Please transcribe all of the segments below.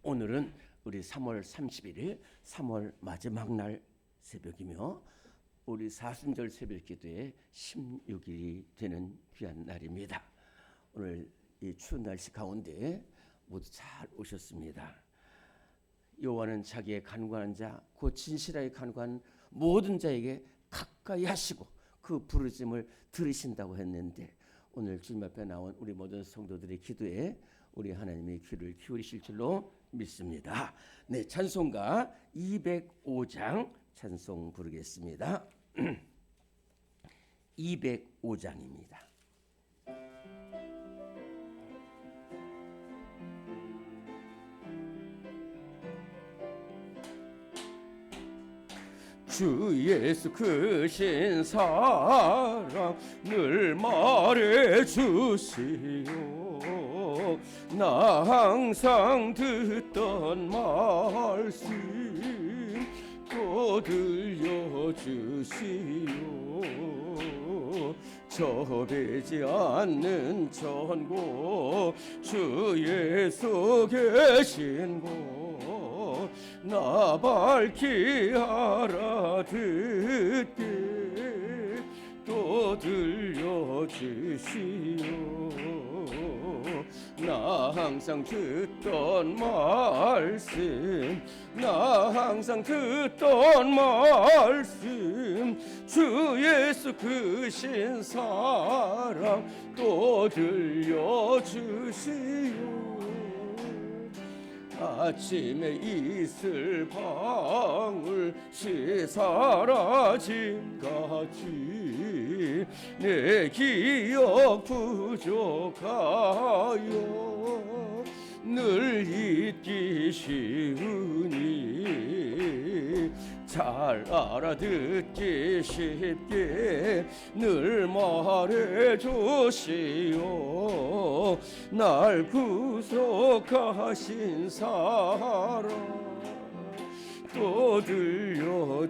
오늘은 우리 3월 31일 3월 마지막 날 새벽이며 우리 사순절 새벽 기도의 16일이 되는 귀한 날입니다. 오늘 이 추운 날씨 가운데 모두 잘 오셨습니다. 여호와는 자기의 간구하는 자, 곧 진실하게 간구하는 모든 자에게 가까이 하시고 그 부르심을 들으신다고 했는데, 오늘 주님 앞에 나온 우리 모든 성도들의 기도에 우리 하나님의 귀를 기울이실 줄로 믿습니다. 네, 찬송가 205장 찬송 부르겠습니다. 205장입니다. 주 예수 크신 사랑 늘 말해주시오. 나 항상 듣던 말씀 또 들려주시오. 저배지 않는 천국 주 예수 계신 곳 나 밝히 알아듣게 또 들려주시오. 나 항상 듣던 말씀 나 항상 듣던 말씀 주 예수 크신 사랑 또 들려주시오. 아침에 이슬 방울씨 사라짐같이 내 기억 부족하여 늘 잊기 쉬우니 잘 알아듣기 쉽게 늘 말해주시오. 날 구속하신 사랑 또 들려주시오.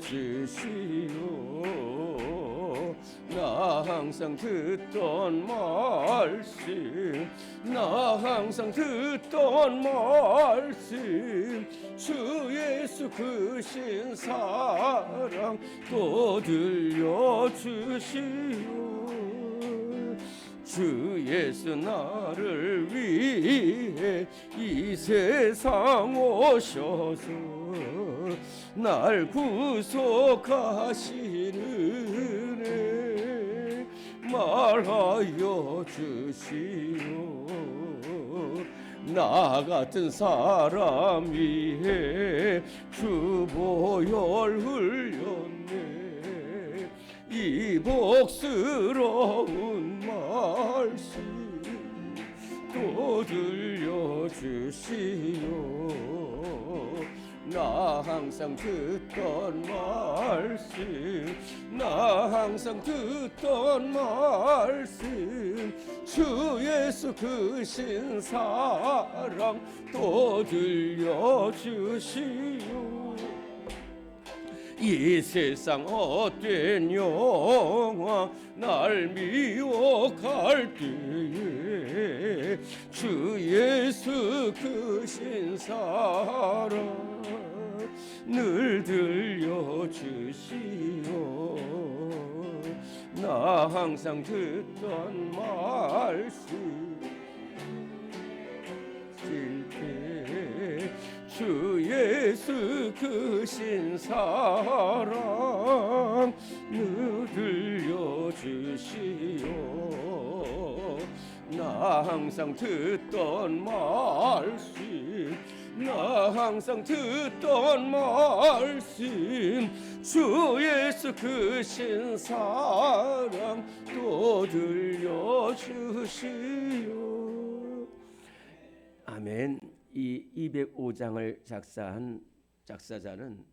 나 항상 듣던 말씀 나 항상 듣던 말씀 주 예수 크신 사랑 또 들려주시오. 주 예수 나를 위해 이 세상 오셔서 날 구속하시는 말하여 주시오. 나 같은 사람 위해 주 보혈 흘렸네. 이 복스러운 말씀 또 들려주시오. 나 항상 듣던 말씀 나 항상 듣던 말씀 주 예수 크신 사랑 또 들려주시오. 이 세상 헛된 영화 날 미워갈 때에 주 예수 크신 사랑 늘 들려주시오. 나 항상 듣던 말씀 주 예수 크신 사랑 늘 들려주시오. 나 항상 듣던 말씀 나 항상 듣던 말씀 주 예수 크신 사랑 또 들려주시오. 아멘. 이 205장을 작사한 작사자는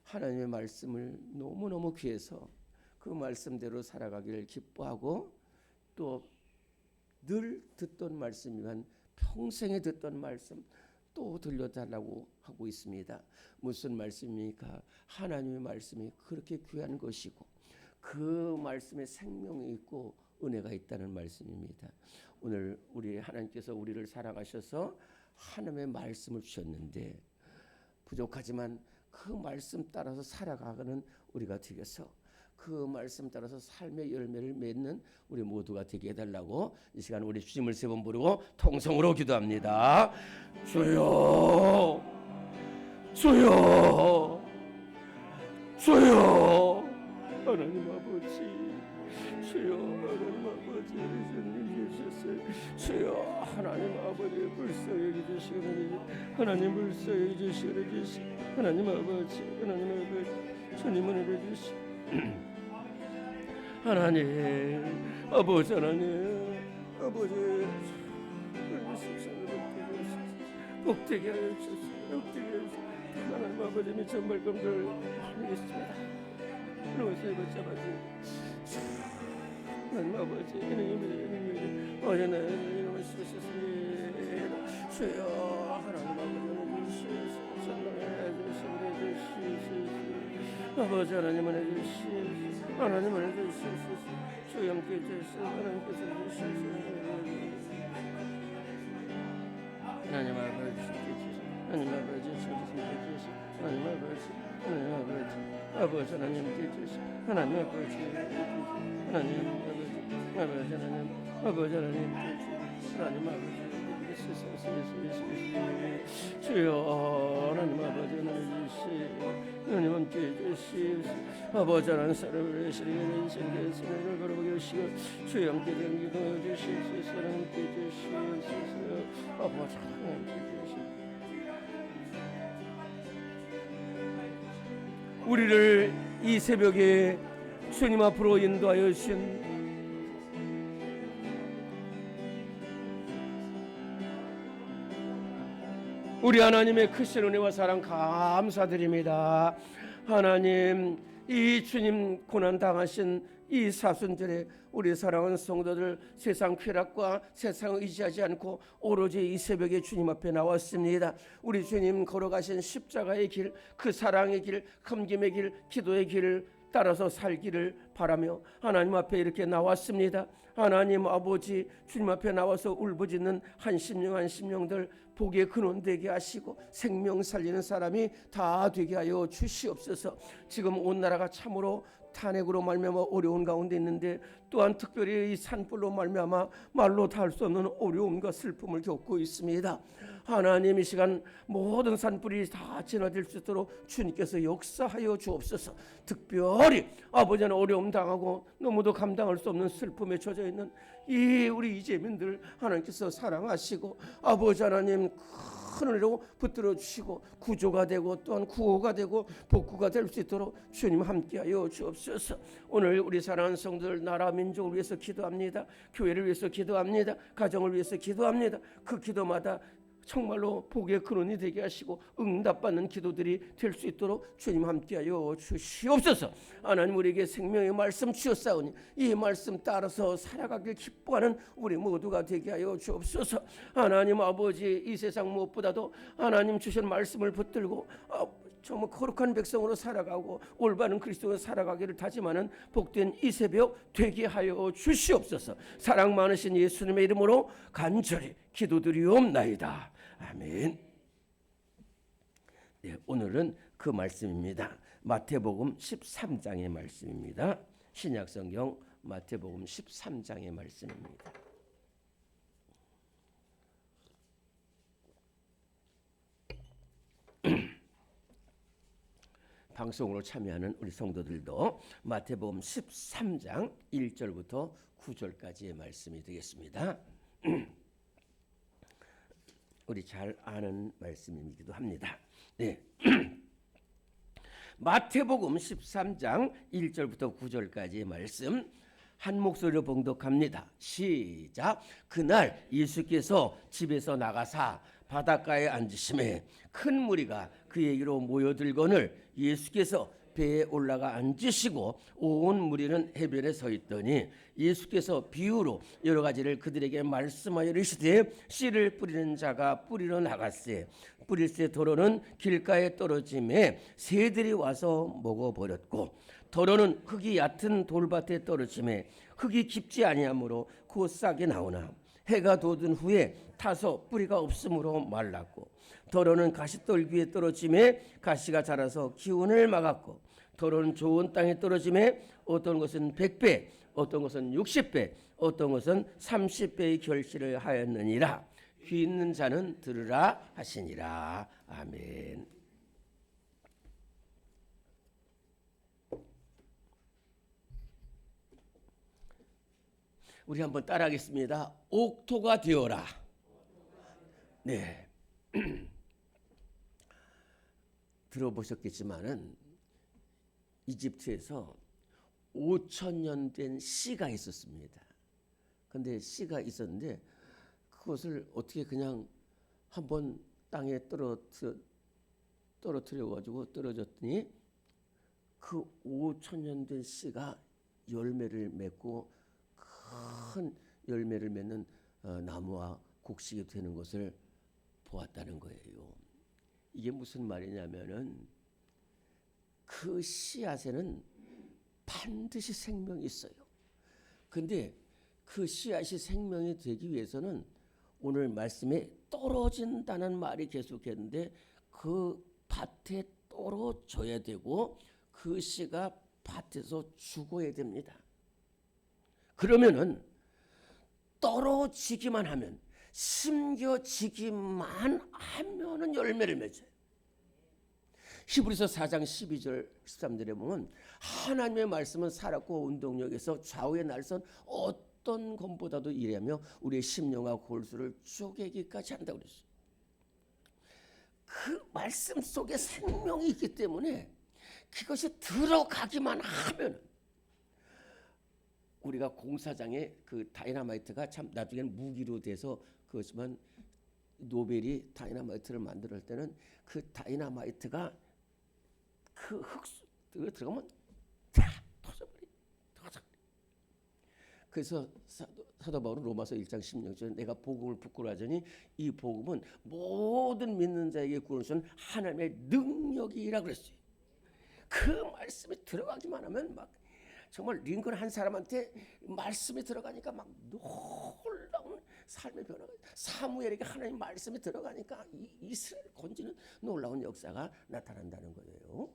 하나님의 말씀을 너무너무 귀해서 그 말씀대로 살아가기를 기뻐하고 또 늘 듣던 말씀이면 평생에 듣던 말씀 또 들려달라고 하고 있습니다. 무슨 말씀입니까? 하나님의 말씀이 그렇게 귀한 것이고 그 말씀에 생명이 있고 은혜가 있다는 말씀입니다. 오늘 우리 하나님께서 우리를 사랑하셔서 하나님의 말씀을 주셨는데 부족하지만 그 말씀 따라서 살아가는 우리가 되겠어. 그 말씀 따라서 삶의 열매를 맺는 우리 모두가 되게 해달라고 이 시간 우리 주님을 세 번 부르고 통성으로 기도합니다. 주여, 주여, 주여, 하나님 아버지, 주여, 하나님 아버지, 주님 주셨어요. 주여, 하나님 아버지 불쌍히 여겨주시고, 하나님 불쌍히 여겨주시고, 하나님 아버지, 하나님 아버지, 주님 은혜를 주시고, 하나님 아버지, 하나님 아버지, 복되게 하여 주시옵소서. 복되게 하여 주시옵소서. 하나님 아버지 미천 말씀들 하겠습니다. 그것을 붙잡아주 하나님 아버지 하나님 어제는 쓰셨습니다. 주여 하나님 아버지 전능해 주시옵소서. 아버지 하나님은 해주시옵소서. 하나님은 해주시옵소서. 주여 함께 해주시옵소서. 하나님께서 해주시옵소서. 하나님 아버지 하나님 아버지 주시옵소서. 하나님 아버지 하나님 아버지 아버지 하나님께 주시옵소서. 하나님 아버지 하나님 아버지 아버지 하나님 아버지 하나님께 주시옵소서. 하나님 아버지 주여 하나님 아버지 하나님 주시옵소서. 하나님 함께 해주시옵소서. 아버지 하나님 사람을 위하시는 인생의 선을 걸어보게 하시고 주여 함께 댕기고 주시옵소서. 하나님 함께 해주시옵소서. 아버지 하나님 함께 해주시옵소서. 우리를 이 새벽에 주님 앞으로 인도하여 주신 우리 하나님의 크신 은혜와 사랑 감사드립니다. 하나님, 이 주님 고난 당하신 이 사순절에 우리 사랑하는 성도들 세상 쾌락과 세상을 의지하지 않고 오로지 이 새벽에 주님 앞에 나왔습니다. 우리 주님 걸어가신 십자가의 길, 그 사랑의 길, 섬김의 길, 기도의 길을 따라서 살기를 바라며 하나님 앞에 이렇게 나왔습니다. 하나님 아버지 주님 앞에 나와서 울부짖는 한 심령들 복의 근원 되게 하시고 생명 살리는 사람이 다 되게 하여 주시옵소서. 지금 온 나라가 참으로 탄핵으로 말미암아 어려운 가운데 있는데 또한 특별히 이 산불로 말미암아 말로 다 할 수 없는 어려움과 슬픔을 겪고 있습니다. 하나님 이 시간 모든 산불이 다 진화될 수 있도록 주님께서 역사하여 주옵소서. 특별히 아버지는 어려움 당하고 너무도 감당할 수 없는 슬픔에 젖어 있는 이 우리 이재민들 하나님께서 사랑하시고 아버지 하나님 큰 은혜로 붙들어 주시고 구조가 되고 또한 구호가 되고 복구가 될 수 있도록 주님 함께하여 주옵소서. 오늘 우리 사랑하는 성도들 나라 민족을 위해서 기도합니다. 교회를 위해서 기도합니다. 가정을 위해서 기도합니다. 그 기도마다 정말로 복의 근원이 되게 하시고 응답받는 기도들이 될 수 있도록 주님 함께하여 주시옵소서. 하나님 우리에게 생명의 말씀 주셨사오니 이 말씀 따라서 살아가길 기뻐하는 우리 모두가 되게 하여 주옵소서. 하나님 아버지 이 세상 무엇보다도 하나님 주신 말씀을 붙들고 정말 거룩한 백성으로 살아가고 올바른 그리스도로 살아가기를 다짐하는 복된 이 새벽 되게 하여 주시옵소서. 사랑 많으신 예수님의 이름으로 간절히 기도드리옵나이다. 아멘. 네, 오늘은 그 말씀입니다. 마태복음 13장의 말씀입니다. 신약성경 마태복음 13장의 말씀입니다. 방송으로 참여하는 우리 성도들도 마태복음 13장 1절부터 9절까지의 말씀이 되겠습니다. 우리 잘 아는 말씀이기도 합니다. 네. 마태복음 13장 1절부터 9절까지의 말씀 한 목소리로 봉독합니다. 시작. 그날 예수께서 집에서 나가사 바닷가에 앉으심에 큰 무리가 그에게로 모여들거늘 예수께서 배에 올라가 앉으시고 온 무리는 해변에 서 있더니 예수께서 비유로 여러 가지를 그들에게 말씀하여 이르시되 씨를 뿌리는 자가 뿌리러 나갔으에 뿌릴새 도로는 길가에 떨어짐에 새들이 와서 먹어버렸고 더러는 흙이 얕은 돌밭에 떨어짐에 흙이 깊지 아니하므로 곧 싹이 나오나 해가 돋은 후에 타서 뿌리가 없으므로 말랐고 더러는 가시떨 위에 떨어짐에 가시가 자라서 기운을 막았고 더러는 좋은 땅에 떨어짐에 어떤 것은 100배 어떤 것은 60배 어떤 것은 30배의 결실을 하였느니라. 귀 있는 자는 들으라 하시니라. 아멘. 우리 한번 따라하겠습니다. 옥토가 되어라. 네. 들어보셨겠지만은 이집트에서 5,000년 된 씨가 있었습니다. 근데 씨가 있었는데 그것을 어떻게 그냥 한번 땅에 떨어뜨려 가지고 떨어졌더니 그 5,000년 된 씨가 열매를 맺고 큰 열매를 맺는 나무와 곡식이 되는 것을 보았다는 거예요. 이게 무슨 말이냐면은 그 씨앗에는 반드시 생명이 있어요. 근데 그 씨앗이 생명이 되기 위해서는 오늘 말씀에 떨어진다는 말이 계속했는데 그 밭에 떨어져야 되고 그 씨가 밭에서 죽어야 됩니다. 그러면은 떨어지기만 하면 심겨지기만 하면은 열매를 맺어요. 히브리서 4장 12절 13절에 보면 하나님의 말씀은 살았고 운동력에서 좌우의 날선 어떤 검보다도 이래하며 우리의 심령과 골수를 쪼개기까지 한다고 그랬어요. 그 말씀 속에 생명이 있기 때문에 그것이 들어가기만 하면 우리가 공사장에 그 다이너마이트가 참 나중에는 무기로 돼서 그렇지만 노벨이 다이너마이트를 만들 때는 그 다이너마이트가 그 흙 들어가면 다 터져버려. 그래서 사도 바울은 로마서 1장 16절에 내가 복음을 부끄러워하자니 이 복음은 모든 믿는 자에게 구원을 주는 하나님의 능력이라 그랬어요. 그 말씀이 들어가기만 하면 막 정말 링컨 한 사람한테 말씀이 들어가니까 막 놀라운 삶의 변화가 사무엘에게 하나님 말씀이 들어가니까 이스라엘 건지는 놀라운 역사가 나타난다는 거예요.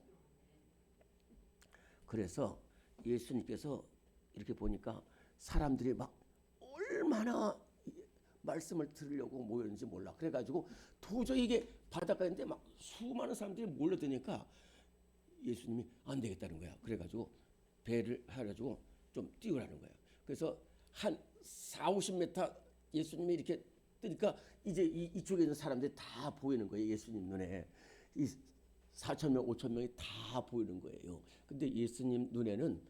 그래서 예수님께서 이렇게 보니까 사람들이 막 얼마나 말씀을 들으려고 모였는지 몰라. 그래가지고 도저히 이게 바닷가인데 막 수많은 사람들이 몰려드니까 예수님이 안 되겠다는 거야. 그래가지고 배를 해가지고 좀 띄우라는 거야. 그래서 한 40-50m 예수님이 이렇게 뜨니까 이제 이쪽에 있는 사람들이 다 보이는 거예요. 예수님 눈에. 이 4,000명, 5,000명이 다 보이는 거예요. 근데 예수님 눈에는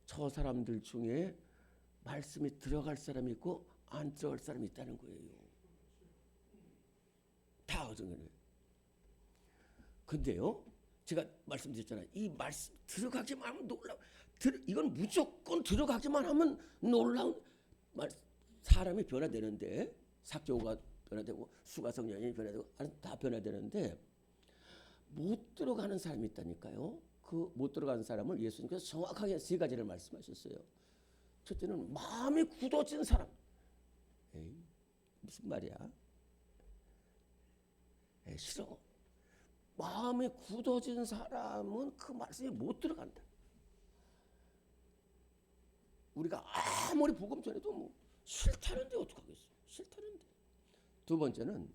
저 사람들 중에 말씀이 들어갈 사람이 있고 안 들어갈 사람이 있다는 거예요. 다 어떤 거예요. 근데요, 제가 말씀드렸잖아요. 이 말씀 들어가기만 하면 놀라운, 이건 무조건 들어가기만 하면 놀라운 사람이 변화되는데, 삭개오가 변화되고 수가성 여인이 변화되고 다 변화되는데 못 들어가는 사람이 있다니까요. 그 못 들어가는 사람을 예수님께서 정확하게 3가지를 말씀하셨어요. 첫째는 마음이 굳어진 사람. 에이, 무슨 말이야? 에이, 싫어. 마음이 굳어진 사람은 그 말씀이 못 들어간다. 우리가 아무리 복음 전해도 뭐 싫다는데 어떡하겠어? 싫다는데. 두 번째는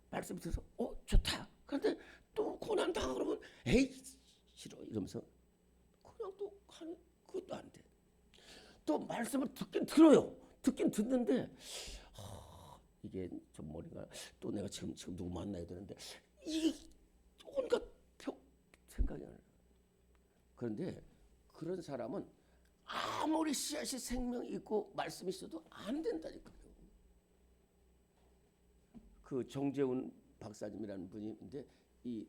말씀 들어서 좋다. 그런데 또 고난 당하고 그러면 에이 싫어 이러면서 그냥 또 하는 그것도 안 돼. 또 말씀을 듣긴 들어요. 듣긴 듣는데 이게 좀 머리가 또 내가 지금 누구 만나야 되는데 이 온갖 생각이 안 나요. 그런데 그런 사람은 아무리 씨앗이 생명이 있고 말씀이 있어도 안 된다니까요. 그 정재훈 박사님이라는 분이 있는데 이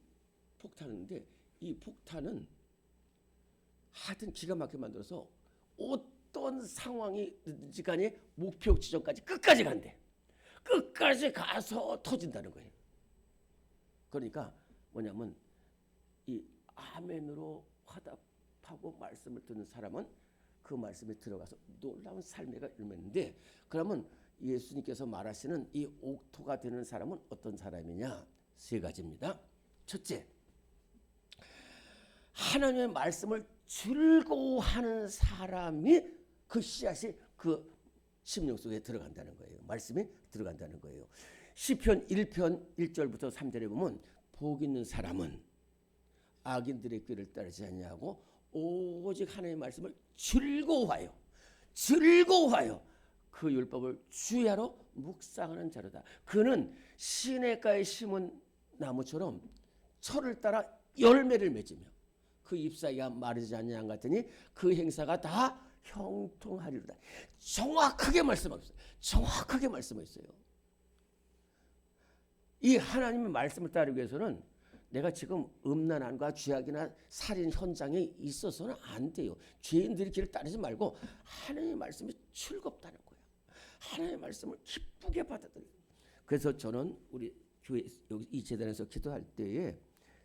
폭탄인데 이 폭탄은 하여튼 기가 막히게 만들어서 어떤 상황이든지 간에 목표 지점까지 끝까지 간대. 끝까지 가서 터진다는 거예요. 그러니까 뭐냐면 이 아멘으로 하고 말씀을 듣는 사람은 그 말씀에 들어가서 놀라운 삶의가 일어나는데, 그러면 예수님께서 말하시는 이 옥토가 되는 사람은 어떤 사람이냐? 세 가지입니다. 첫째, 하나님의 말씀을 즐거워하는 사람이 그 씨앗이 그 심령 속에 들어간다는 거예요. 말씀이 들어간다는 거예요. 시편 1편 1절부터 3절에 보면 복 있는 사람은 악인들의 길을 따르지 아니하고 오직 하나님의 말씀을 즐거워하여 그 율법을 주야로 묵상하는 자로다. 그는 시냇가에 심은 나무처럼 철을 따라 열매를 맺으며 그 잎사귀가 마르지 아니한 같으니 그 행사가 다 형통하리로다. 정확하게 말씀하셨어요. 이 하나님의 말씀을 따르기 위해서는 내가 지금 음란함과 죄악이나 살인 현장에 있어서는 안 돼요. 죄인들의 길을 따르지 말고 하나님의 말씀이 즐겁다는 거야. 하나님의 말씀을 기쁘게 받아들여요. 그래서 저는 우리 교회 여기 이 재단에서 기도할 때에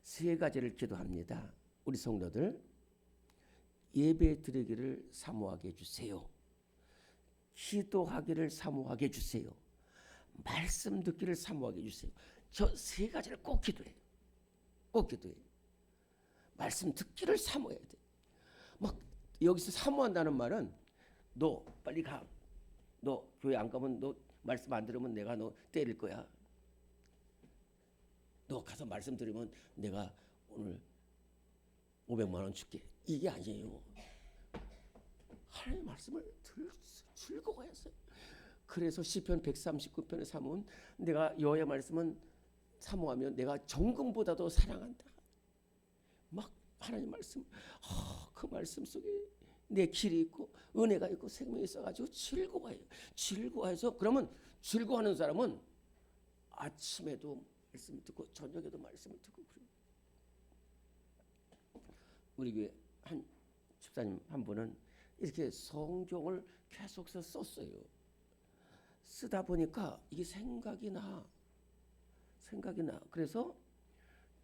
세 가지를 기도합니다. 우리 성도들 예배 드리기를 사모하게 해주세요. 기도하기를 사모하게 해주세요. 말씀 듣기를 사모하게 해주세요. 저 세 가지를 꼭 기도해요. 말씀 듣기를 사모해야 돼. 막 여기서 사모한다는 말은 너 빨리 가. 너 교회 안 가면 너 말씀 안 들으면 내가 너 때릴 거야. 너 가서 말씀 들으면 내가 오늘 500만 원 줄게. 이게 아니에요. 하나님의 말씀을 즐거워했어요. 그래서 시편 139편에 사모은 내가 여호와의 말씀은 사모하면 내가 정금보다도 사랑한다. 막 하나님 말씀, 그 말씀 속에 내 길이 있고 은혜가 있고 생명이 있어가지고 즐거워해요. 즐거워해서 그러면 즐거워하는 사람은 아침에도 말씀 듣고 저녁에도 말씀을 듣고 그래요. 우리 교회 한 집사님 한 분은 이렇게 성경을 계속 썼어요. 쓰다 보니까 이게 생각이 나. 그래서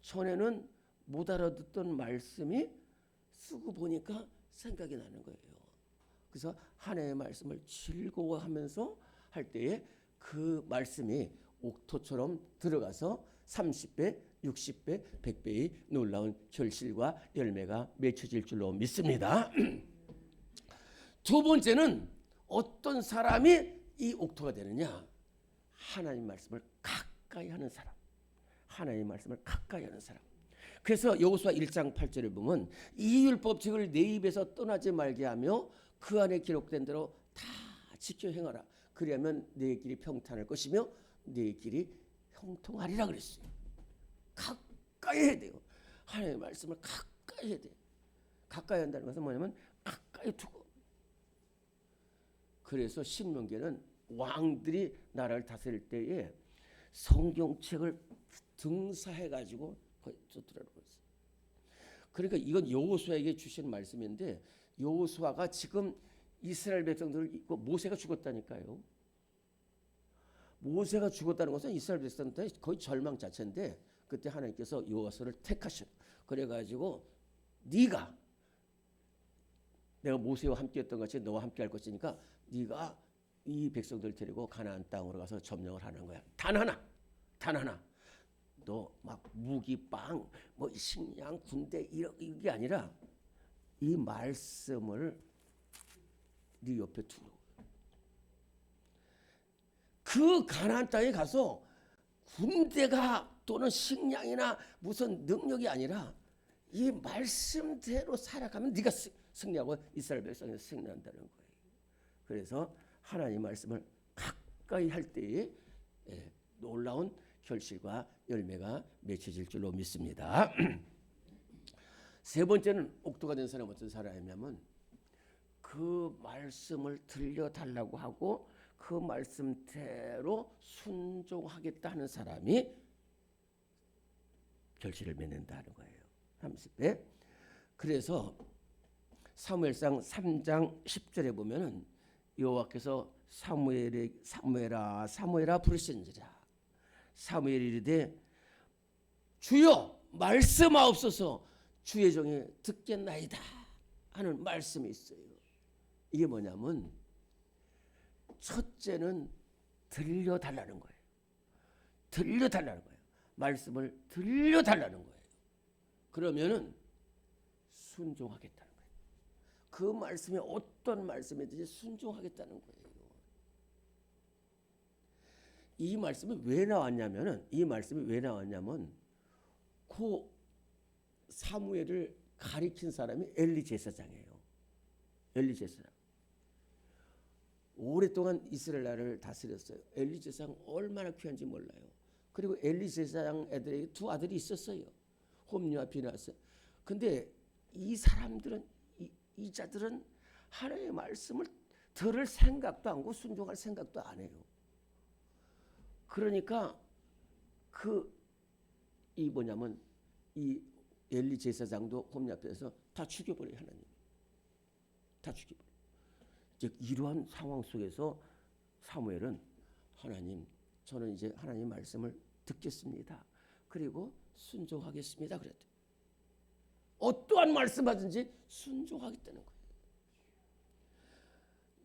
전에는 못 알아듣던 말씀이 쓰고 보니까 생각이 나는 거예요. 그래서 하나님의 말씀을 즐거워하면서 할 때에 그 말씀이 옥토처럼 들어가서 30배, 60배, 100배의 놀라운 결실과 열매가 맺혀질 줄로 믿습니다. 두 번째는 어떤 사람이 이 옥토가 되느냐? 하나님 말씀을 가까이 하는 사람. 그래서 여호수아 1장 8절에 보면 이 율법책을 내 입에서 떠나지 말게 하며 그 안에 기록된 대로 다 지켜 행하라. 그리하면 내 길이 평탄할 것이며 내 길이 형통하리라 그랬어요. 가까이 해야 돼요. 하나님의 말씀을 가까이 해야 돼요. 가까이 한다는 것은 뭐냐면 가까이 두고. 그래서 신명기에는 왕들이 나라를 다스릴 때에 성경책을 등사해가지고 줬더라고요. 그러니까 이건 여호수아에게 주신 말씀인데 여호수아가 지금 이스라엘 백성들을 잊고 모세가 죽었다니까요. 모세가 죽었다는 것은 이스라엘 백성들한테 거의 절망 자체인데 그때 하나님께서 여호수아를 택하셔. 그래가지고 네가 내가 모세와 함께했던 것이 너와 함께할 것이니까 네가 이 백성들 데리고 가나안 땅으로 가서 점령을 하는 거야. 단 하나. 너 막 무기, 빵, 뭐 식량, 군대 이게 아니라 이 말씀을 네 옆에 두고 그 가나안 땅에 가서 군대가 또는 식량이나 무슨 능력이 아니라 이 말씀대로 살아가면 네가 승리하고 이스라엘 백성이 승리한다는 거예요. 그래서 하나님 말씀을 가까이 할 때에 놀라운 결실과 열매가 맺혀질 줄로 믿습니다. 세 번째는 옥토가 된 사람은 어떤 사람이냐면 그 말씀을 들려달라고 하고 그 말씀대로 순종하겠다 하는 사람이 결실을 맺는다는 거예요. 30배. 그래서 사무엘상 3장 10절에 보면은 여호와께서 사무엘아 부르신지라. 사무엘이 이르되 주여 말씀하옵소서 주의 종이 듣겠나이다. 하는 말씀이 있어요. 이게 뭐냐면 첫째는 들려달라는 거예요. 들려달라는 거예요. 말씀을 들려달라는 거예요. 그러면은 순종하겠다는 거예요. 그 말씀이 어떤 말씀이든지 순종하겠다는 거예요. 이 말씀이 왜 나왔냐면 그 사무엘을 가리킨 사람이 엘리 제사장이에요. 엘리 제사장. 오랫동안 이스라엘 나라를 다스렸어요. 엘리 제사장 얼마나 귀한지 몰라요. 그리고 엘리 제사장 애들에게 두 아들이 있었어요. 홈리와 비나스. 근데 이 사람들은 이 자들은 하나님의 말씀을 들을 생각도 안 하고 순종할 생각도 안 해요. 그러니까 이 엘리 제사장도 홈리 앞에서 다 죽여버려요. 하나님. 다 죽여버려요. 즉 이러한 상황 속에서 사무엘은 하나님, 저는 이제 하나님 말씀을 듣겠습니다. 그리고 순종하겠습니다. 그랬대요. 어떠한 말씀하든지 순종하겠다는 거예요.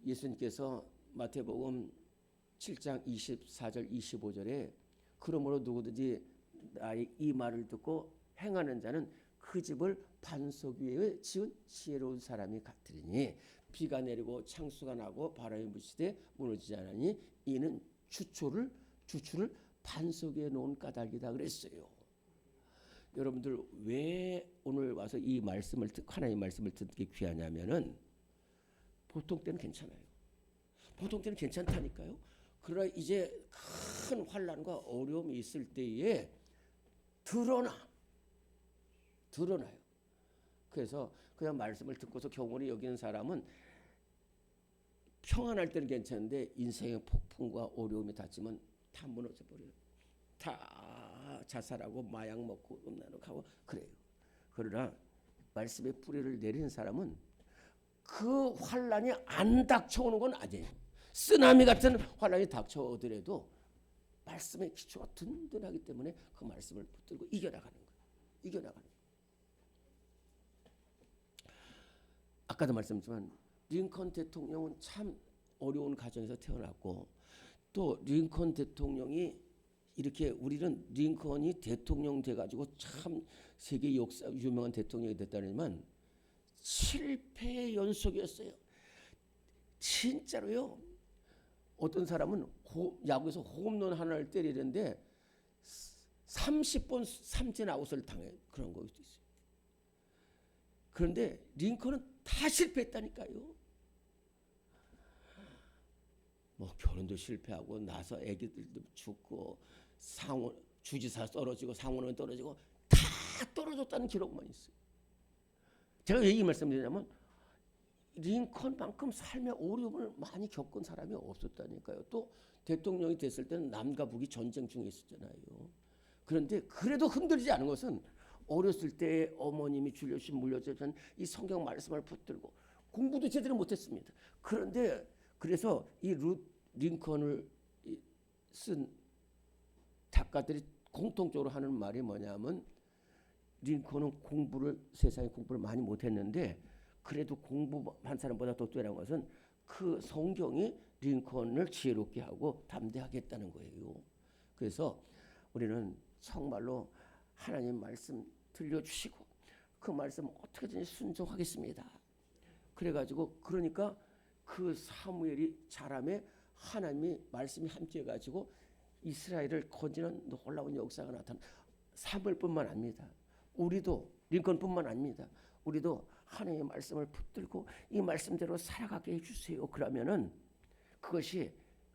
예수님께서 마태복음 7장 24절 25절에 그러므로 누구든지 나의 이 말을 듣고 행하는 자는 그 집을 반석 위에 지은 지혜로운 사람이 같으리니 비가 내리고 창수가 나고 바람이 부시되 무너지지 않으니 이는 주추를 반석 위에 놓은 까닭이다 그랬어요. 여러분들 왜 오늘 와서 이 말씀을 하나님의 말씀을 듣기 귀하냐면은 보통 때는 괜찮아요. 보통 때는 괜찮다니까요. 그러나 이제 큰 환난과 어려움이 있을 때에 드러나요. 그래서 그냥 말씀을 듣고서 경건히 여기는 사람은 평안할 때는 괜찮은데 인생의 폭풍과 어려움이 닥치면 다 무너져 버려요. 다 자살하고 마약 먹고 음란하고 그래요. 그러나 말씀의 뿌리를 내리는 사람은 그 환난이 안 닥쳐오는 건 아니에요. 쓰나미 같은 환난이 닥쳐오더라도 말씀의 기초가 든든하기 때문에 그 말씀을 붙들고 이겨나가는 거예요. 아까도 말씀드렸지만 링컨 대통령은 참 어려운 가정에서 태어났고 또 링컨 대통령이 이렇게 우리는 링컨이 대통령 돼가지고 참 세계 역사 유명한 대통령이 됐다니만 실패의 연속이었어요. 진짜로요. 어떤 사람은 야구에서 홈런 하나를 때리는데 30번 삼진 아웃을 당해. 그런 것도 있어요. 그런데 링컨은 다 실패했다니까요. 뭐 결혼도 실패하고 나서 아기들도 죽고 주지사 떨어지고 상원은 떨어지고 다 떨어졌다는 기록만 있어요. 제가 왜 이 말씀드리냐면 링컨만큼 삶의 어려움을 많이 겪은 사람이 없었다니까요. 또 대통령이 됐을 때는 남과 북이 전쟁 중에 있었잖아요. 그런데 그래도 흔들리지 않은 것은 어렸을 때 어머님이 줄여주신 물려주신 이 성경 말씀을 붙들고 공부도 제대로 못했습니다. 그런데 그래서 이 링컨을 쓴 작가들이 공통적으로 하는 말이 뭐냐면 링컨은 세상에 공부를 많이 못했는데 그래도 공부한 사람보다 더 뛰어난 것은 그 성경이 링컨을 지혜롭게 하고 담대하게 했다는 거예요. 그래서 우리는 정말로 하나님 말씀 들려주시고 그 말씀 어떻게든지 순종하겠습니다. 그래가지고 그러니까 그 사무엘이 자람에 하나님의 말씀이 함께해가지고 이스라엘을 건지는 놀라운 역사가 나타나. 사무엘뿐만 아닙니다. 우리도 링컨뿐만 아닙니다. 우리도 하나님의 말씀을 붙들고 이 말씀대로 살아가게 해주세요. 그러면은 그것이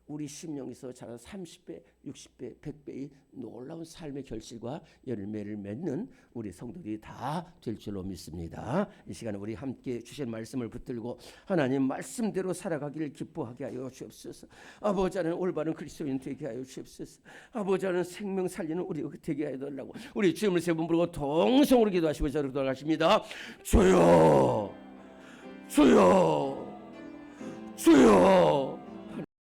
우리 심령에서 자란 30배, 60배, 100배의 놀라운 삶의 결실과 열매를 맺는 우리 성도들이 다 될 줄로 믿습니다. 이 시간에 우리 함께 주신 말씀을 붙들고 하나님 말씀대로 살아가기를 기뻐하게 하여 주옵소서. 아버지 하나님 올바른 그리스도인 되게 하여 주옵소서. 아버지 하나님 생명 살리는 우리 되게 하여 달라고 우리 주님을 세 번 부르고 동성으로 기도하시고 저를 돌아가십니다. 주여, 주여, 주여.